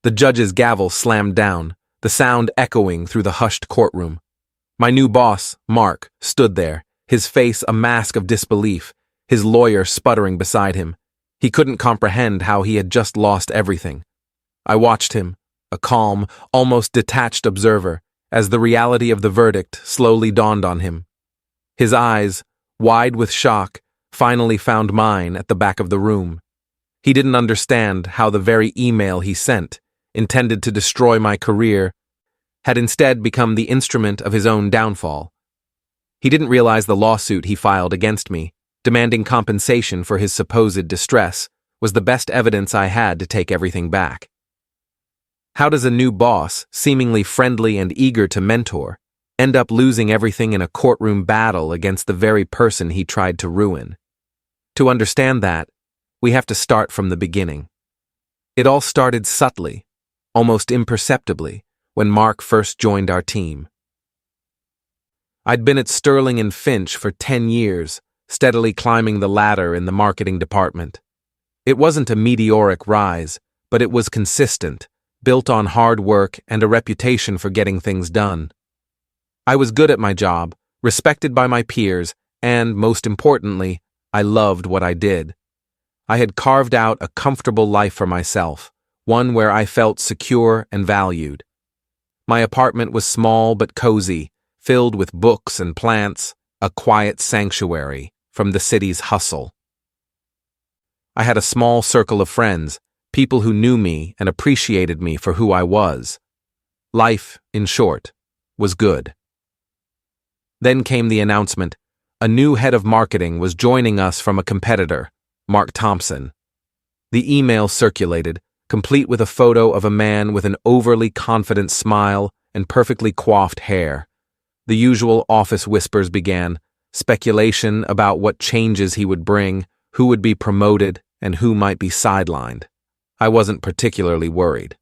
The judge's gavel slammed down, the sound echoing through the hushed courtroom. My new boss, Mark, stood there, his face a mask of disbelief, his lawyer sputtering beside him. He couldn't comprehend how he had just lost everything. I watched him, a calm, almost detached observer, as the reality of the verdict slowly dawned on him. His eyes, wide with shock, finally found mine at the back of the room. He didn't understand how the very email he sent, intended to destroy my career, had instead become the instrument of his own downfall. He didn't realize the lawsuit he filed against me, demanding compensation for his supposed distress, was the best evidence I had to take everything back. How does a new boss, seemingly friendly and eager to mentor, end up losing everything in a courtroom battle against the very person he tried to ruin? To understand that, we have to start from the beginning. It all started subtly, almost imperceptibly, when Mark first joined our team. I'd been at Sterling and Finch for 10 years, steadily climbing the ladder in the marketing department. It wasn't a meteoric rise, but it was consistent, built on hard work and a reputation for getting things done. I was good at my job, respected by my peers, and, most importantly, I loved what I did. I had carved out a comfortable life for myself, one where I felt secure and valued. My apartment was small but cozy, filled with books and plants, a quiet sanctuary from the city's hustle. I had a small circle of friends, people who knew me and appreciated me for who I was. Life, in short, was good. Then came the announcement. A new head of marketing was joining us from a competitor, Mark Thompson. The email circulated, complete with a photo of a man with an overly confident smile and perfectly coiffed hair. The usual office whispers began, speculation about what changes he would bring, who would be promoted, and who might be sidelined. I wasn't particularly worried.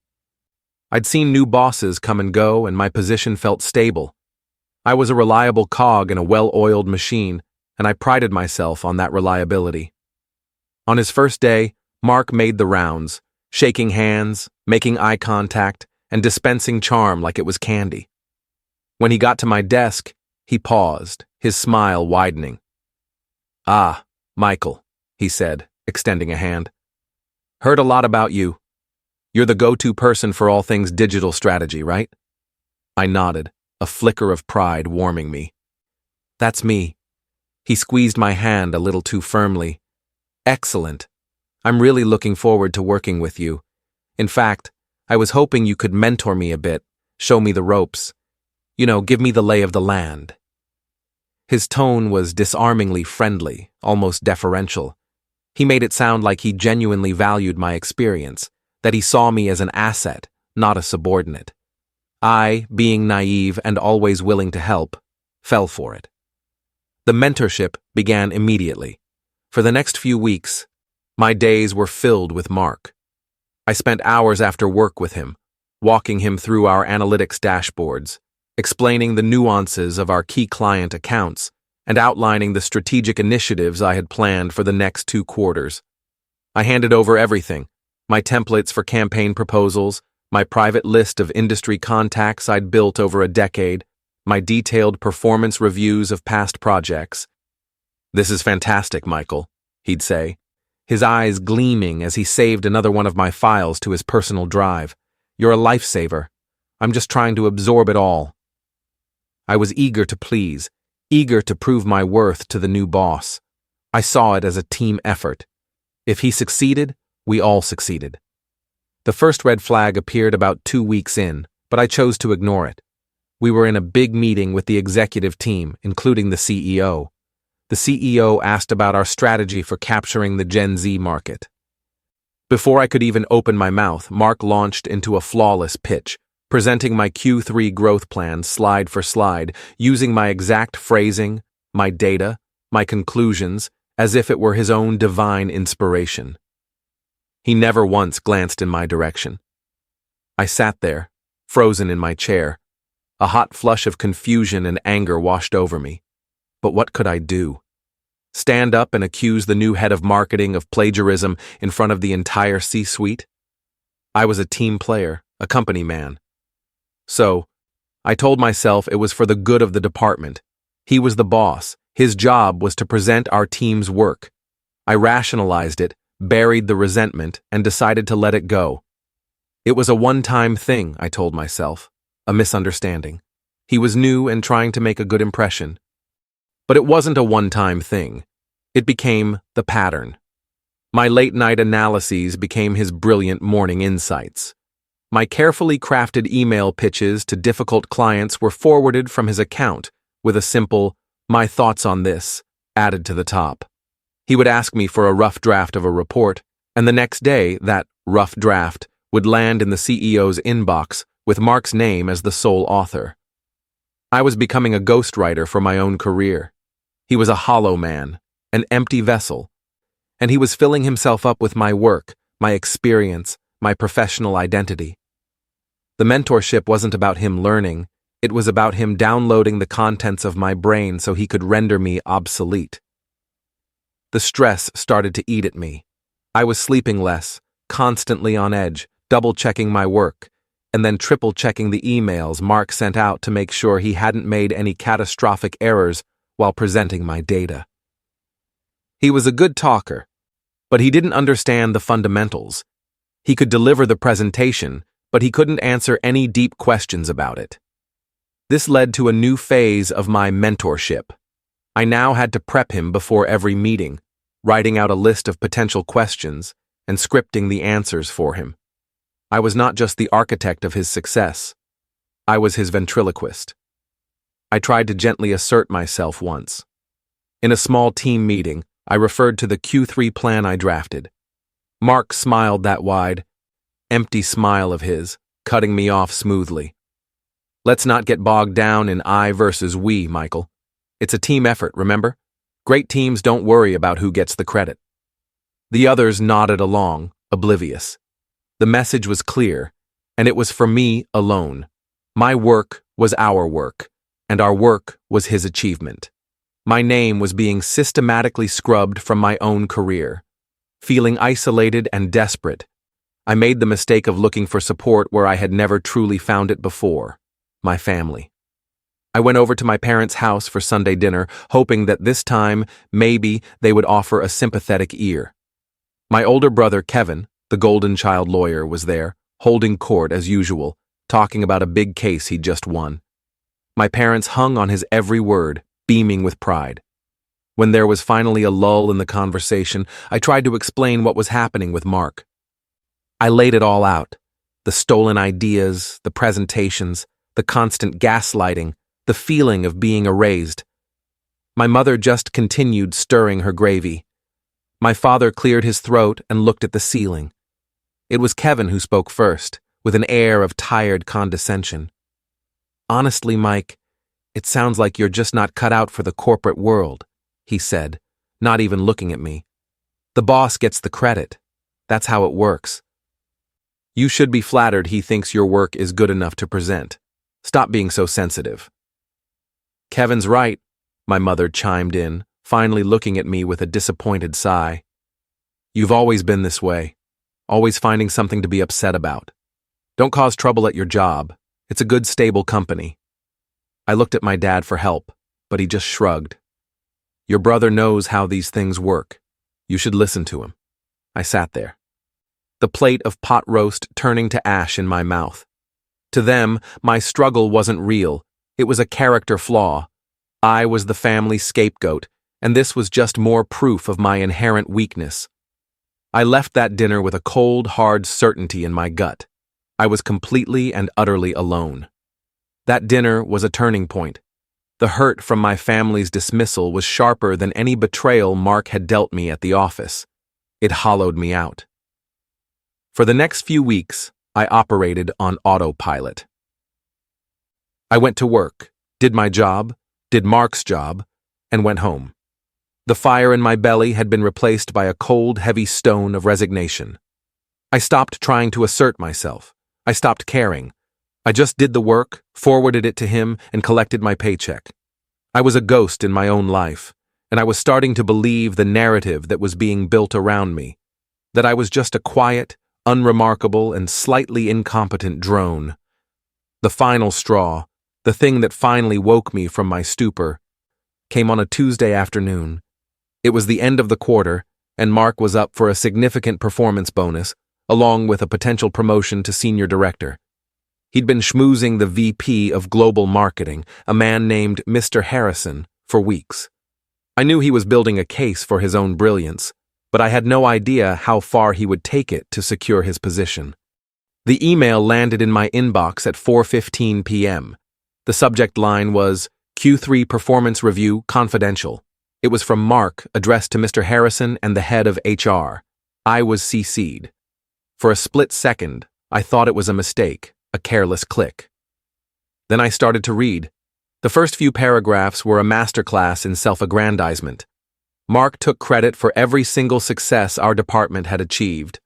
I'd seen new bosses come and go, and my position felt stable. I was a reliable cog in a well-oiled machine, and I prided myself on that reliability. On his first day, Mark made the rounds, shaking hands, making eye contact, and dispensing charm like it was candy. When he got to my desk, he paused, his smile widening. "Ah, Michael," he said, extending a hand. "Heard a lot about you. You're the go-to person for all things digital strategy, right?" I nodded, a flicker of pride warming me. "That's me." He squeezed my hand a little too firmly. "Excellent. I'm really looking forward to working with you. In fact, I was hoping you could mentor me a bit, show me the ropes. Give me the lay of the land." His tone was disarmingly friendly, almost deferential. He made it sound like he genuinely valued my experience, that he saw me as an asset, not a subordinate. I, being naive and always willing to help, fell for it. The mentorship began immediately. For the next few weeks, my days were filled with Mark. I spent hours after work with him, walking him through our analytics dashboards, explaining the nuances of our key client accounts, and outlining the strategic initiatives I had planned for the next 2 quarters. I handed over everything, my templates for campaign proposals, my private list of industry contacts I'd built over a decade, my detailed performance reviews of past projects. "This is fantastic, Michael," he'd say, his eyes gleaming as he saved another one of my files to his personal drive. "You're a lifesaver. I'm just trying to absorb it all." I was eager to please, eager to prove my worth to the new boss. I saw it as a team effort. If he succeeded, we all succeeded. The first red flag appeared about 2 weeks in, but I chose to ignore it. We were in a big meeting with the executive team, including the CEO. The CEO asked about our strategy for capturing the Gen Z market. Before I could even open my mouth, Mark launched into a flawless pitch, presenting my Q3 growth plan slide for slide, using my exact phrasing, my data, my conclusions, as if it were his own divine inspiration. He never once glanced in my direction. I sat there, frozen in my chair. A hot flush of confusion and anger washed over me. But what could I do? Stand up and accuse the new head of marketing of plagiarism in front of the entire C-suite? I was a team player, a company man. So, I told myself it was for the good of the department. He was the boss. His job was to present our team's work. I rationalized it, buried the resentment, and decided to let it go. It was a one-time thing, I told myself, a misunderstanding. He was new and trying to make a good impression. But it wasn't a one-time thing. It became the pattern. My late-night analyses became his brilliant morning insights. My carefully crafted email pitches to difficult clients were forwarded from his account with a simple, "My thoughts on this," added to the top. He would ask me for a rough draft of a report, and the next day that rough draft would land in the CEO's inbox with Mark's name as the sole author. I was becoming a ghostwriter for my own career. He was a hollow man, an empty vessel, and he was filling himself up with my work, my experience, my professional identity. The mentorship wasn't about him learning, it was about him downloading the contents of my brain so he could render me obsolete. The stress started to eat at me. I was sleeping less, constantly on edge, double-checking my work, and then triple-checking the emails Mark sent out to make sure he hadn't made any catastrophic errors while presenting my data. He was a good talker, but he didn't understand the fundamentals. He could deliver the presentation, but he couldn't answer any deep questions about it. This led to a new phase of my mentorship. I now had to prep him before every meeting, writing out a list of potential questions and scripting the answers for him. I was not just the architect of his success. I was his ventriloquist. I tried to gently assert myself once. In a small team meeting, I referred to the Q3 plan I drafted. Mark smiled that wide, empty smile of his, cutting me off smoothly. "Let's not get bogged down in I versus we, Michael. It's a team effort, remember? Great teams don't worry about who gets the credit." The others nodded along, oblivious. The message was clear, and it was for me alone. My work was our work, and our work was his achievement. My name was being systematically scrubbed from my own career. Feeling isolated and desperate, I made the mistake of looking for support where I had never truly found it before: my family. I went over to my parents' house for Sunday dinner, hoping that this time, maybe, they would offer a sympathetic ear. My older brother, Kevin, the golden child lawyer, was there, holding court as usual, talking about a big case he'd just won. My parents hung on his every word, beaming with pride. When there was finally a lull in the conversation, I tried to explain what was happening with Mark. I laid it all out: the stolen ideas, the presentations, the constant gaslighting, the feeling of being erased. My mother just continued stirring her gravy. My father cleared his throat and looked at the ceiling. It was Kevin who spoke first, with an air of tired condescension. "Honestly, Mike, it sounds like you're just not cut out for the corporate world," he said, not even looking at me. "The boss gets the credit. That's how it works. You should be flattered he thinks your work is good enough to present. Stop being so sensitive." "Kevin's right," my mother chimed in, finally looking at me with a disappointed sigh. "You've always been this way, always finding something to be upset about. Don't cause trouble at your job. It's a good, stable company." I looked at my dad for help, but he just shrugged. "Your brother knows how these things work. You should listen to him." I sat there, the plate of pot roast turning to ash in my mouth. To them, my struggle wasn't real. It was a character flaw. I was the family scapegoat, and this was just more proof of my inherent weakness. I left that dinner with a cold, hard certainty in my gut. I was completely and utterly alone. That dinner was a turning point. The hurt from my family's dismissal was sharper than any betrayal Mark had dealt me at the office. It hollowed me out. For the next few weeks, I operated on autopilot. I went to work, did my job, did Mark's job, and went home. The fire in my belly had been replaced by a cold, heavy stone of resignation. I stopped trying to assert myself. I stopped caring. I just did the work, forwarded it to him, and collected my paycheck. I was a ghost in my own life, and I was starting to believe the narrative that was being built around me, that I was just a quiet, unremarkable and slightly incompetent drone. The final straw, the thing that finally woke me from my stupor, came on a Tuesday afternoon. It was the end of the quarter, and Mark was up for a significant performance bonus, along with a potential promotion to senior director. He'd been schmoozing the VP of Global Marketing, a man named Mr. Harrison, for weeks. I knew he was building a case for his own brilliance, but I had no idea how far he would take it to secure his position. The email landed in my inbox at 4:15 p.m. The subject line was, Q3 Performance Review Confidential. It was from Mark, addressed to Mr. Harrison and the head of HR. I was CC'd. For a split second, I thought it was a mistake, a careless click. Then I started to read. The first few paragraphs were a masterclass in self-aggrandizement. Mark took credit for every single success our department had achieved.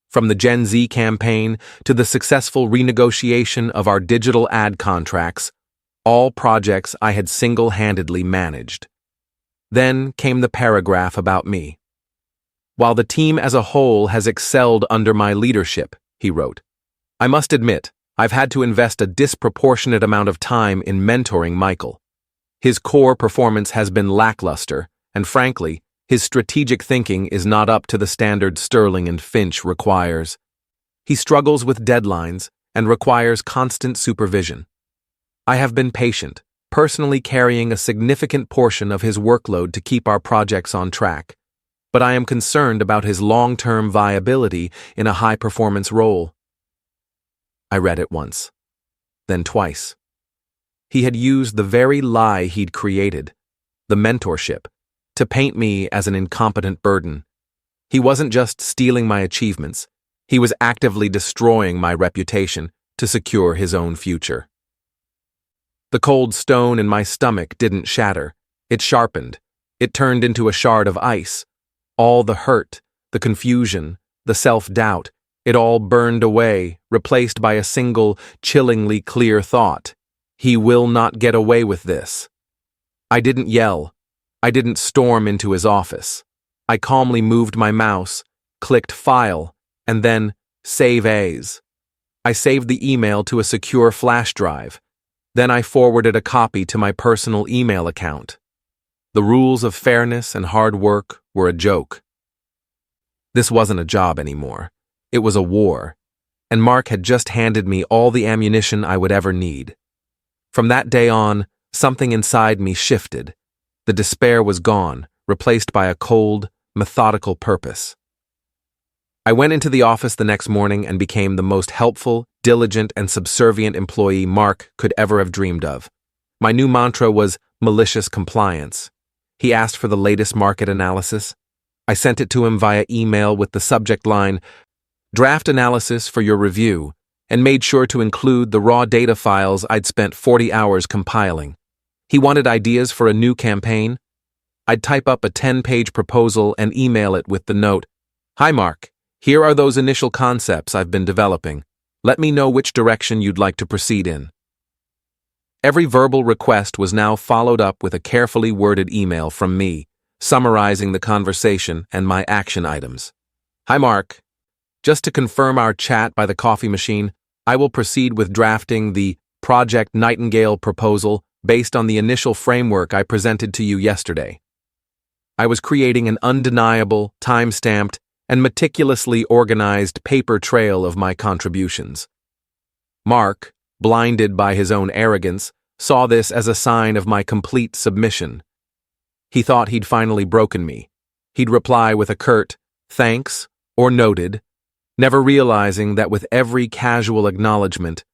From the Gen Z campaign to the successful renegotiation of our digital ad contracts, all projects I had single-handedly managed. Then came the paragraph about me. While the team as a whole has excelled under my leadership, he wrote, I must admit, I've had to invest a disproportionate amount of time in mentoring Michael. His core performance has been lackluster, and frankly, his strategic thinking is not up to the standard Sterling and Finch requires. He struggles with deadlines and requires constant supervision. I have been patient, personally carrying a significant portion of his workload to keep our projects on track, but I am concerned about his long-term viability in a high-performance role. I read it once, then twice. He had used the very lie he'd created, the mentorship, to paint me as an incompetent burden. He wasn't just stealing my achievements, he was actively destroying my reputation to secure his own future. The cold stone in my stomach didn't shatter, it sharpened. It turned into a shard of ice. All the hurt, the confusion, the self-doubt, it all burned away, replaced by a single, chillingly clear thought. He will not get away with this. I didn't yell. I didn't storm into his office. I calmly moved my mouse, clicked File, and then Save As. I saved the email to a secure flash drive. Then I forwarded a copy to my personal email account. The rules of fairness and hard work were a joke. This wasn't a job anymore. It was a war, and Mark had just handed me all the ammunition I would ever need. From that day on, something inside me shifted. The despair was gone, replaced by a cold, methodical purpose. I went into the office the next morning and became the most helpful, diligent, and subservient employee Mark could ever have dreamed of. My new mantra was malicious compliance. He asked for the latest market analysis. I sent it to him via email with the subject line, Draft analysis for your review, and made sure to include the raw data files I'd spent 40 hours compiling. He wanted ideas for a new campaign. I'd type up a 10-page proposal and email it with the note, Hi Mark, here are those initial concepts I've been developing. Let me know which direction you'd like to proceed in. Every verbal request was now followed up with a carefully worded email from me, summarizing the conversation and my action items. Hi Mark, just to confirm our chat by the coffee machine, I will proceed with drafting the Project Nightingale proposal based on the initial framework I presented to you yesterday. I was creating an undeniable, time-stamped, and meticulously organized paper trail of my contributions. Mark, blinded by his own arrogance, saw this as a sign of my complete submission. He thought he'd finally broken me. He'd reply with a curt, thanks, or noted, never realizing that with every casual acknowledgement,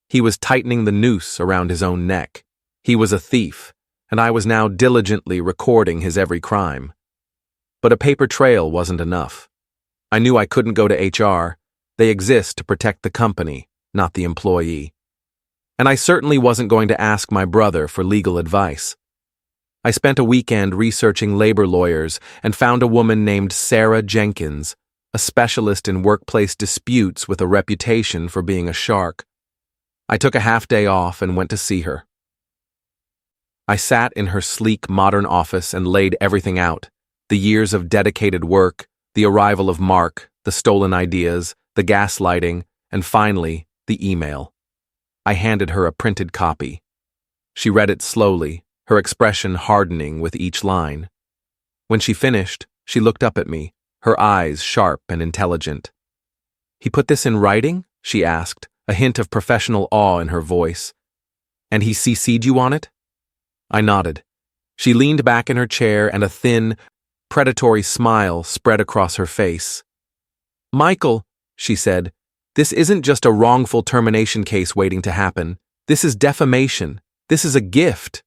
he was tightening the noose around his own neck. He was a thief, and I was now diligently recording his every crime. But a paper trail wasn't enough. I knew I couldn't go to HR. They exist to protect the company, not the employee. And I certainly wasn't going to ask my brother for legal advice. I spent a weekend researching labor lawyers and found a woman named Sarah Jenkins, a specialist in workplace disputes with a reputation for being a shark. I took a half-day off and went to see her. I sat in her sleek, modern office and laid everything out, the years of dedicated work, the arrival of Mark, the stolen ideas, the gaslighting, and finally, the email. I handed her a printed copy. She read it slowly, her expression hardening with each line. When she finished, she looked up at me, her eyes sharp and intelligent. "He put this in writing?" she asked, a hint of professional awe in her voice. "And he CC'd you on it?" I nodded. She leaned back in her chair and a thin, predatory smile spread across her face. "Michael," she said, "this isn't just a wrongful termination case waiting to happen. This is defamation. This is a gift."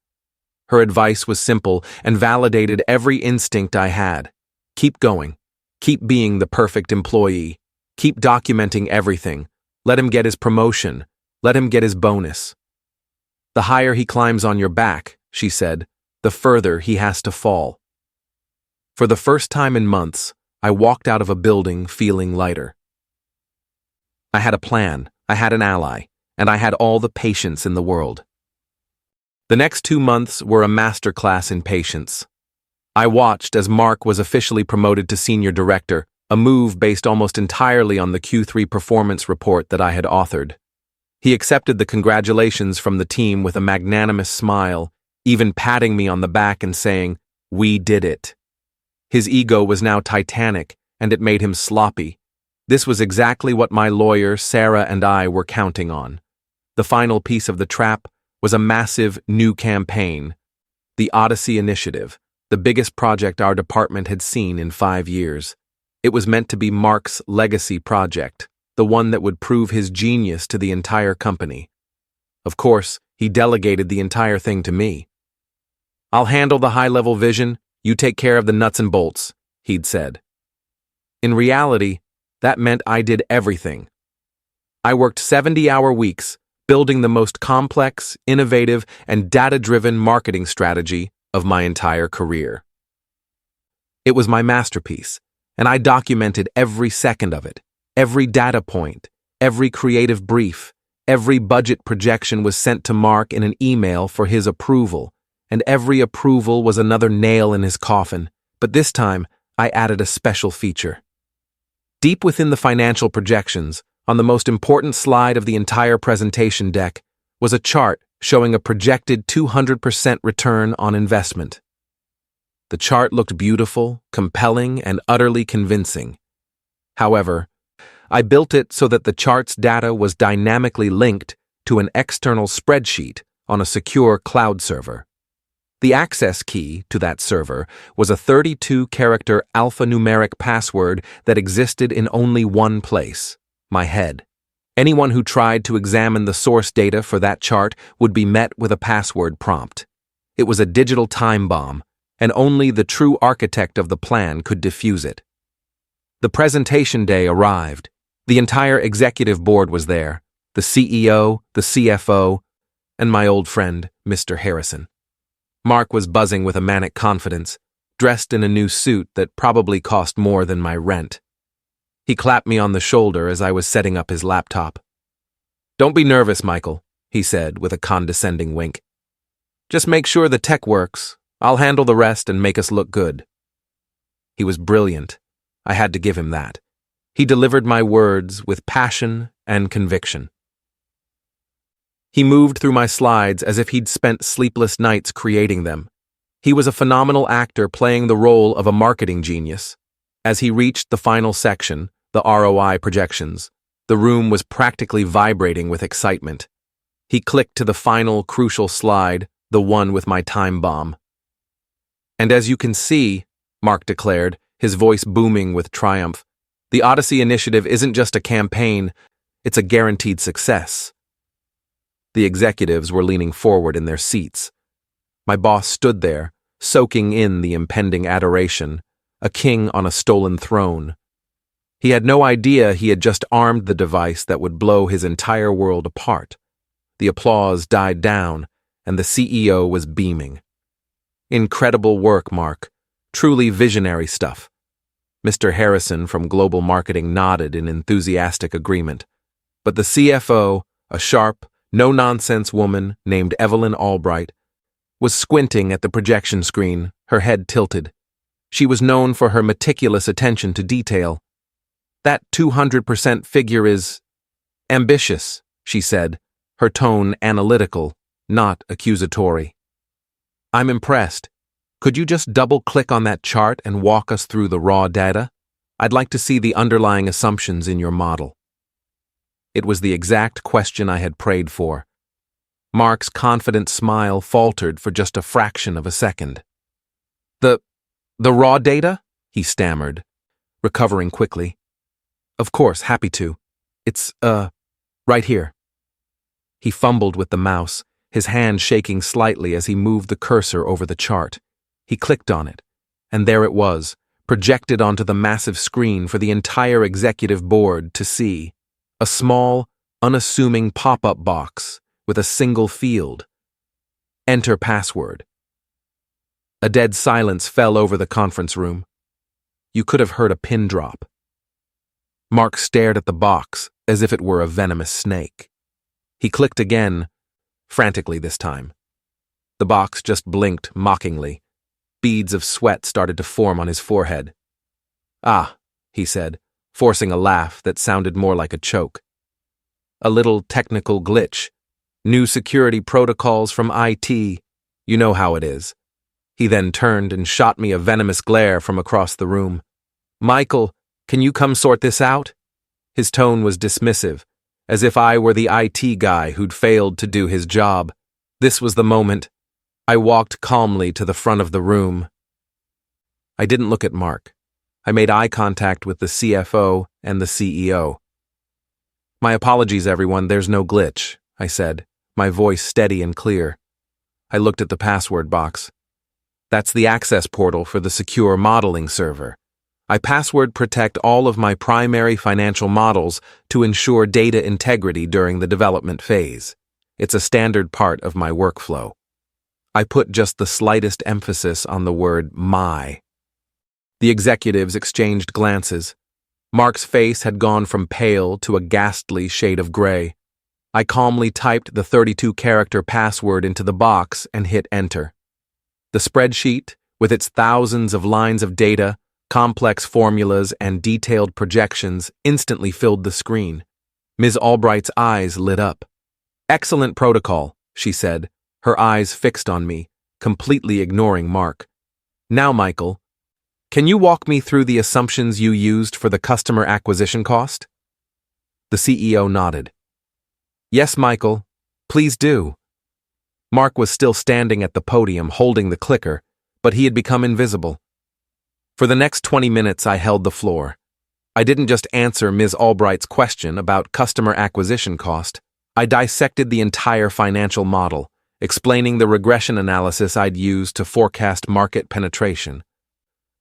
Her advice was simple and validated every instinct I had. Keep going. Keep being the perfect employee. Keep documenting everything. Let him get his promotion. Let him get his bonus. "The higher he climbs on your back," she said, "the further he has to fall." For the first time in months, I walked out of a building feeling lighter. I had a plan, I had an ally, and I had all the patience in the world. The next 2 months were a masterclass in patience. I watched as Mark was officially promoted to senior director, a move based almost entirely on the Q3 performance report that I had authored. He accepted the congratulations from the team with a magnanimous smile, even patting me on the back and saying, "We did it." His ego was now titanic, and it made him sloppy. This was exactly what my lawyer, Sarah, and I were counting on. The final piece of the trap was a massive new campaign, the Odyssey Initiative, the biggest project our department had seen in 5 years. It was meant to be Mark's legacy project, the one that would prove his genius to the entire company. Of course, he delegated the entire thing to me. "I'll handle the high-level vision, you take care of the nuts and bolts," he'd said. In reality, that meant I did everything. I worked 70-hour weeks, building the most complex, innovative, and data-driven marketing strategy of my entire career. It was my masterpiece, and I documented every second of it. Every data point, every creative brief, every budget projection was sent to Mark in an email for his approval, and every approval was another nail in his coffin, but this time I added a special feature. Deep within the financial projections, on the most important slide of the entire presentation deck, was a chart showing a projected 200% return on investment. The chart looked beautiful, compelling, and utterly convincing. However, I built it so that the chart's data was dynamically linked to an external spreadsheet on a secure cloud server. The access key to that server was a 32-character alphanumeric password that existed in only one place: my head. Anyone who tried to examine the source data for that chart would be met with a password prompt. It was a digital time bomb, and only the true architect of the plan could defuse it. The presentation day arrived. The entire executive board was there, the CEO, the CFO, and my old friend, Mr. Harrison. Mark was buzzing with a manic confidence, dressed in a new suit that probably cost more than my rent. He clapped me on the shoulder as I was setting up his laptop. "Don't be nervous, Michael," he said with a condescending wink. "Just make sure the tech works. I'll handle the rest and make us look good." He was brilliant. I had to give him that. He delivered my words with passion and conviction. He moved through my slides as if he'd spent sleepless nights creating them. He was a phenomenal actor playing the role of a marketing genius. As he reached the final section, the ROI projections, the room was practically vibrating with excitement. He clicked to the final crucial slide, the one with my time bomb. "And as you can see," Mark declared, his voice booming with triumph, "the Odyssey Initiative isn't just a campaign, it's a guaranteed success." The executives were leaning forward in their seats. My boss stood there, soaking in the impending adoration, a king on a stolen throne. He had no idea he had just armed the device that would blow his entire world apart. The applause died down, and the CEO was beaming. "Incredible work, Mark. Truly visionary stuff." Mr. Harrison from Global Marketing nodded in enthusiastic agreement. But the CFO, a sharp, no-nonsense woman named Evelyn Albright, was squinting at the projection screen, her head tilted. She was known for her meticulous attention to detail. That 200% figure is ambitious, she said, her tone analytical, not accusatory. I'm impressed. Could you just double-click on that chart and walk us through the raw data? I'd like to see the underlying assumptions in your model. It was the exact question I had prayed for. Mark's confident smile faltered for just a fraction of a second. The raw data? He stammered, recovering quickly. Of course, happy to. It's, right here. He fumbled with the mouse, his hand shaking slightly as he moved the cursor over the chart. He clicked on it, and there it was, projected onto the massive screen for the entire executive board to see. A small, unassuming pop-up box with a single field. Enter password. A dead silence fell over the conference room. You could have heard a pin drop. Mark stared at the box as if it were a venomous snake. He clicked again, frantically this time. The box just blinked mockingly. Beads of sweat started to form on his forehead. Ah, he said, forcing a laugh that sounded more like a choke. A little technical glitch. New security protocols from IT. You know how it is. He then turned and shot me a venomous glare from across the room. Michael, can you come sort this out? His tone was dismissive, as if I were the IT guy who'd failed to do his job. This was the moment. I walked calmly to the front of the room. I didn't look at Mark. I made eye contact with the CFO and the CEO. My apologies, everyone, there's no glitch, I said, my voice steady and clear. I looked at the password box. That's the access portal for the secure modeling server. I password protect all of my primary financial models to ensure data integrity during the development phase. It's a standard part of my workflow. I put just the slightest emphasis on the word my. The executives exchanged glances. Mark's face had gone from pale to a ghastly shade of gray. I calmly typed the 32-character password into the box and hit enter. The spreadsheet, with its thousands of lines of data, complex formulas, and detailed projections, instantly filled the screen. Ms. Albright's eyes lit up. Excellent protocol, she said, her eyes fixed on me, completely ignoring Mark. Now, Michael, can you walk me through the assumptions you used for the customer acquisition cost? The CEO nodded. Yes, Michael, please do. Mark was still standing at the podium holding the clicker, but he had become invisible. For the next 20 minutes, I held the floor. I didn't just answer Ms. Albright's question about customer acquisition cost. I dissected the entire financial model, explaining the regression analysis I'd used to forecast market penetration,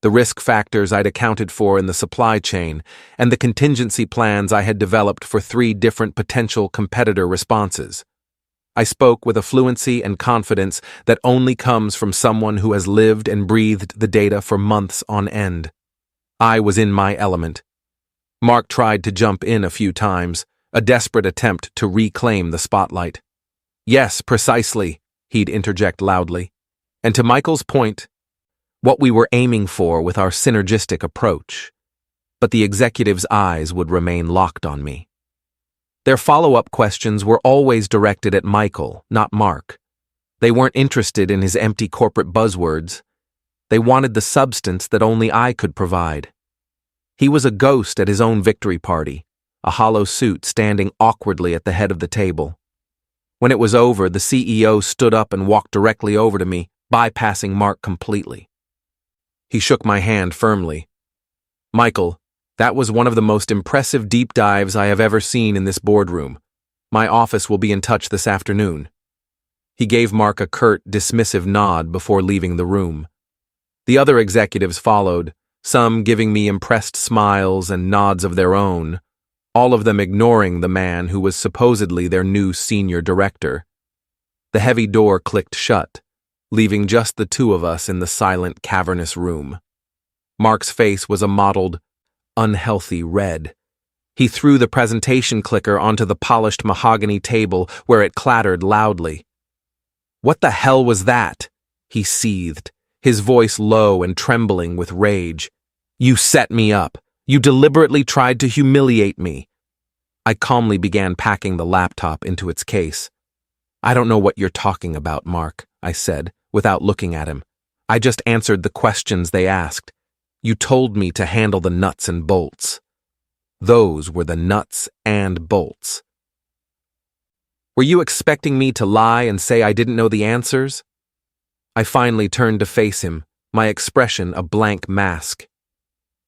the risk factors I'd accounted for in the supply chain, and the contingency plans I had developed for 3 different potential competitor responses. I spoke with a fluency and confidence that only comes from someone who has lived and breathed the data for months on end. I was in my element. Mark tried to jump in a few times, a desperate attempt to reclaim the spotlight. Yes, precisely, he'd interject loudly. And to Michael's point, what we were aiming for with our synergistic approach. But the executive's eyes would remain locked on me. Their follow-up questions were always directed at Michael, not Mark. They weren't interested in his empty corporate buzzwords. They wanted the substance that only I could provide. He was a ghost at his own victory party, a hollow suit standing awkwardly at the head of the table. When it was over, the CEO stood up and walked directly over to me, bypassing Mark completely. He shook my hand firmly. Michael, that was one of the most impressive deep dives I have ever seen in this boardroom. My office will be in touch this afternoon. He gave Mark a curt, dismissive nod before leaving the room. The other executives followed, some giving me impressed smiles and nods of their own, all of them ignoring the man who was supposedly their new senior director. The heavy door clicked shut, leaving just the 2 of us in the silent, cavernous room. Mark's face was a mottled, unhealthy red. He threw the presentation clicker onto the polished mahogany table where it clattered loudly. What the hell was that? He seethed, his voice low and trembling with rage. You set me up. You deliberately tried to humiliate me. I calmly began packing the laptop into its case. I don't know what you're talking about, Mark, I said, without looking at him. I just answered the questions they asked. You told me to handle the nuts and bolts. Those were the nuts and bolts. Were you expecting me to lie and say I didn't know the answers? I finally turned to face him, my expression a blank mask.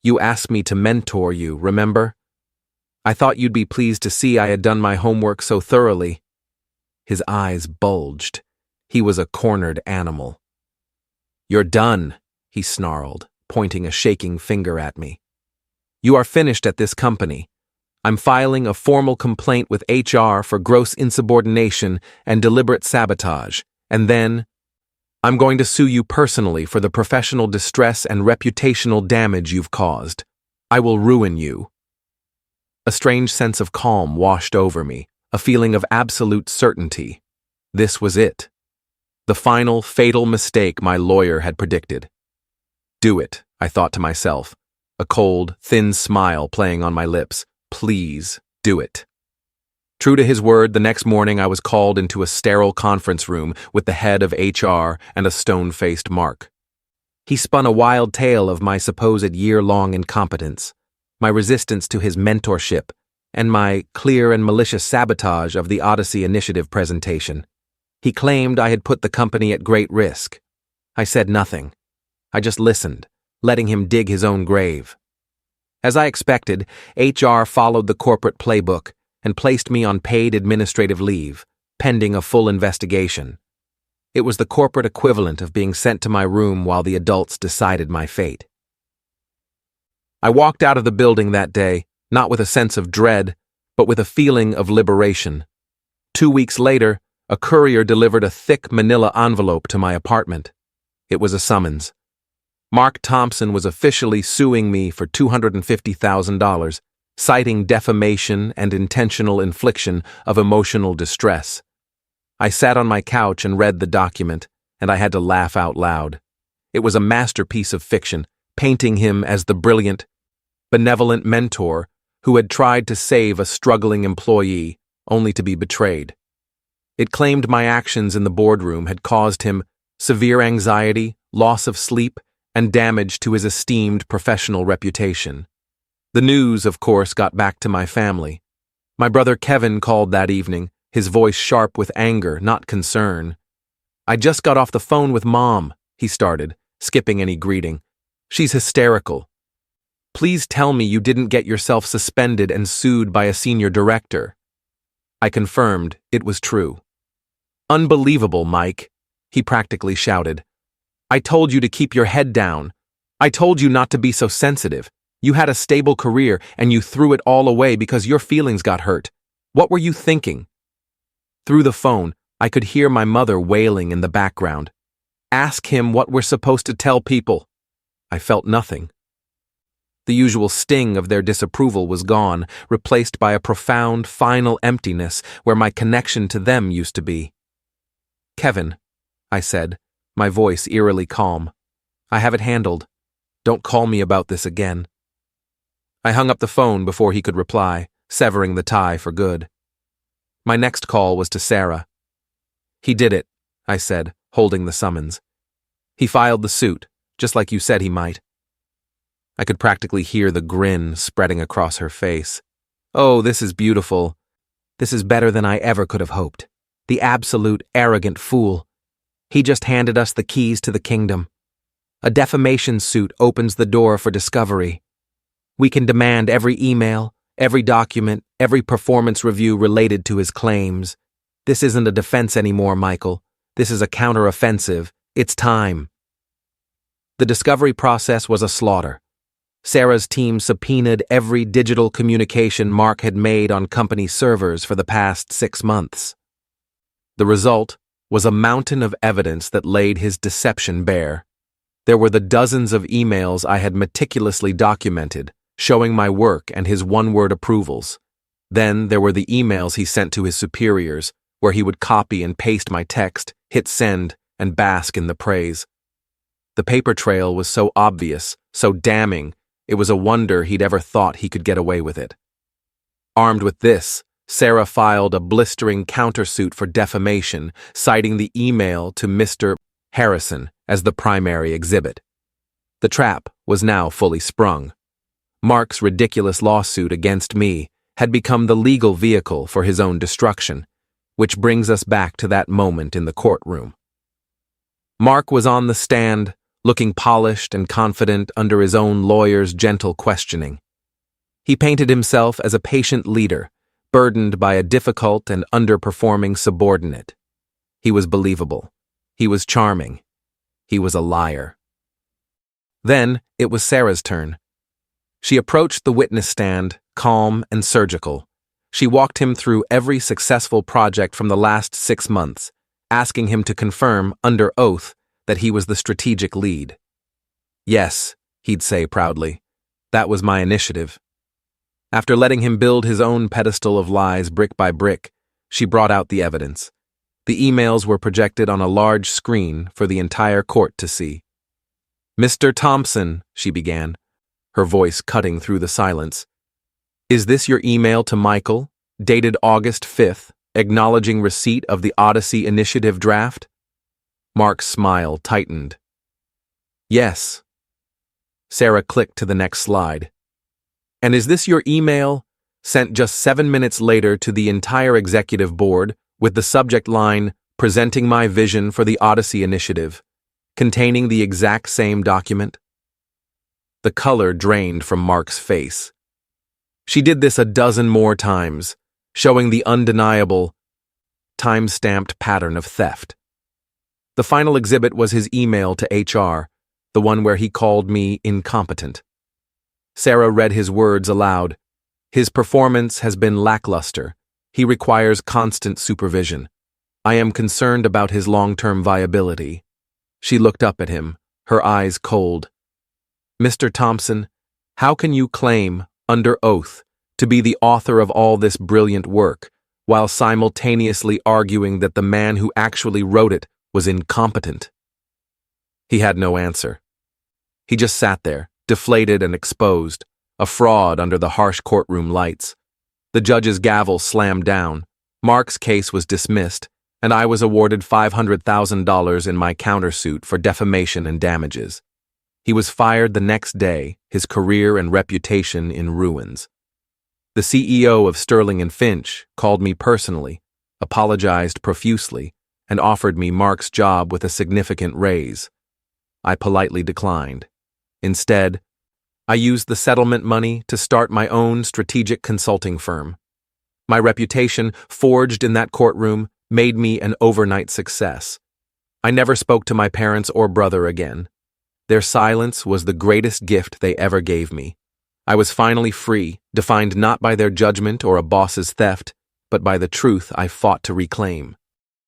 You asked me to mentor you, remember? I thought you'd be pleased to see I had done my homework so thoroughly. His eyes bulged. He was a cornered animal. You're done, he snarled, pointing a shaking finger at me. You are finished at this company. I'm filing a formal complaint with HR for gross insubordination and deliberate sabotage, and then I'm going to sue you personally for the professional distress and reputational damage you've caused. I will ruin you. A strange sense of calm washed over me, a feeling of absolute certainty. This was it. The final, fatal mistake my lawyer had predicted. Do it, I thought to myself, a cold, thin smile playing on my lips. Please, do it. True to his word, the next morning I was called into a sterile conference room with the head of HR and a stone-faced Mark. He spun a wild tale of my supposed year-long incompetence, my resistance to his mentorship, and my clear and malicious sabotage of the Odyssey Initiative presentation. He claimed I had put the company at great risk. I said nothing. I just listened, letting him dig his own grave. As I expected, HR followed the corporate playbook and placed me on paid administrative leave, pending a full investigation. It was the corporate equivalent of being sent to my room while the adults decided my fate. I walked out of the building that day, not with a sense of dread, but with a feeling of liberation. 2 weeks later, a courier delivered a thick manila envelope to my apartment. It was a summons. Mark Thompson was officially suing me for $250,000, citing defamation and intentional infliction of emotional distress. I sat on my couch and read the document, and I had to laugh out loud. It was a masterpiece of fiction, painting him as the brilliant, benevolent mentor who had tried to save a struggling employee, only to be betrayed. It claimed my actions in the boardroom had caused him severe anxiety, loss of sleep, and damage to his esteemed professional reputation. The news, of course, got back to my family. My brother Kevin called that evening, his voice sharp with anger, not concern. I just got off the phone with Mom, he started, skipping any greeting. She's hysterical. Please tell me you didn't get yourself suspended and sued by a senior director. I confirmed it was true. Unbelievable, Mike, he practically shouted. I told you to keep your head down. I told you not to be so sensitive. You had a stable career and you threw it all away because your feelings got hurt. What were you thinking? Through the phone, I could hear my mother wailing in the background. Ask him what we're supposed to tell people. I felt nothing. The usual sting of their disapproval was gone, replaced by a profound, final emptiness where my connection to them used to be. Kevin, I said, my voice eerily calm. I have it handled. Don't call me about this again. I hung up the phone before he could reply, severing the tie for good. My next call was to Sarah. He did it, I said, holding the summons. He filed the suit, just like you said he might. I could practically hear the grin spreading across her face. Oh, this is beautiful. This is better than I ever could have hoped. The absolute arrogant fool. He just handed us the keys to the kingdom. A defamation suit opens the door for discovery. We can demand every email, every document, every performance review related to his claims. This isn't a defense anymore, Michael. This is a counteroffensive. It's time. The discovery process was a slaughter. Sarah's team subpoenaed every digital communication Mark had made on company servers for the past 6 months. The result was a mountain of evidence that laid his deception bare. There were the dozens of emails I had meticulously documented, showing my work and his one-word approvals. Then there were the emails he sent to his superiors, where he would copy and paste my text, hit send, and bask in the praise. The paper trail was so obvious, so damning, It was a wonder he'd ever thought he could get away with it. Armed with this, Sarah filed a blistering countersuit for defamation, citing the email to Mr. Harrison as the primary exhibit. The trap was now fully sprung. Mark's ridiculous lawsuit against me had become the legal vehicle for his own destruction, which brings us back to that moment in the courtroom. Mark was on the stand, looking polished and confident under his own lawyer's gentle questioning. He painted himself as a patient leader, burdened by a difficult and underperforming subordinate. He was believable. He was charming. He was a liar. Then it was Sarah's turn. She approached the witness stand, calm and surgical. She walked him through every successful project from the last 6 months, asking him to confirm, under oath, that he was the strategic lead. Yes, he'd say proudly, that was my initiative. After letting him build his own pedestal of lies brick by brick, she brought out the evidence. The emails were projected on a large screen for the entire court to see. "Mr. Thompson," she began, her voice cutting through the silence, "is this your email to Michael, dated August 5th, acknowledging receipt of the Odyssey Initiative draft?" Mark's smile tightened. "Yes." Sarah clicked to the next slide. "And is this your email, sent just 7 minutes later to the entire executive board, with the subject line, 'Presenting my vision for the Odyssey Initiative,' containing the exact same document?" The color drained from Mark's face. She did this a dozen more times, showing the undeniable, time-stamped pattern of theft. The final exhibit was his email to HR, the one where he called me incompetent. Sarah read his words aloud. "His performance has been lackluster. He requires constant supervision. I am concerned about his long-term viability." She looked up at him, her eyes cold. "Mr. Thompson, how can you claim, under oath, to be the author of all this brilliant work, while simultaneously arguing that the man who actually wrote it was incompetent?" He had no answer. He just sat there, deflated and exposed, a fraud under the harsh courtroom lights. The judge's gavel slammed down. Mark's case was dismissed, and I was awarded $500,000 in my countersuit for defamation and damages. He was fired the next day, his career and reputation in ruins. The CEO of Sterling & Finch called me personally, apologized profusely, and offered me Mark's job with a significant raise. I politely declined. Instead, I used the settlement money to start my own strategic consulting firm. My reputation, forged in that courtroom, made me an overnight success. I never spoke to my parents or brother again. Their silence was the greatest gift they ever gave me. I was finally free, defined not by their judgment or a boss's theft, but by the truth I fought to reclaim.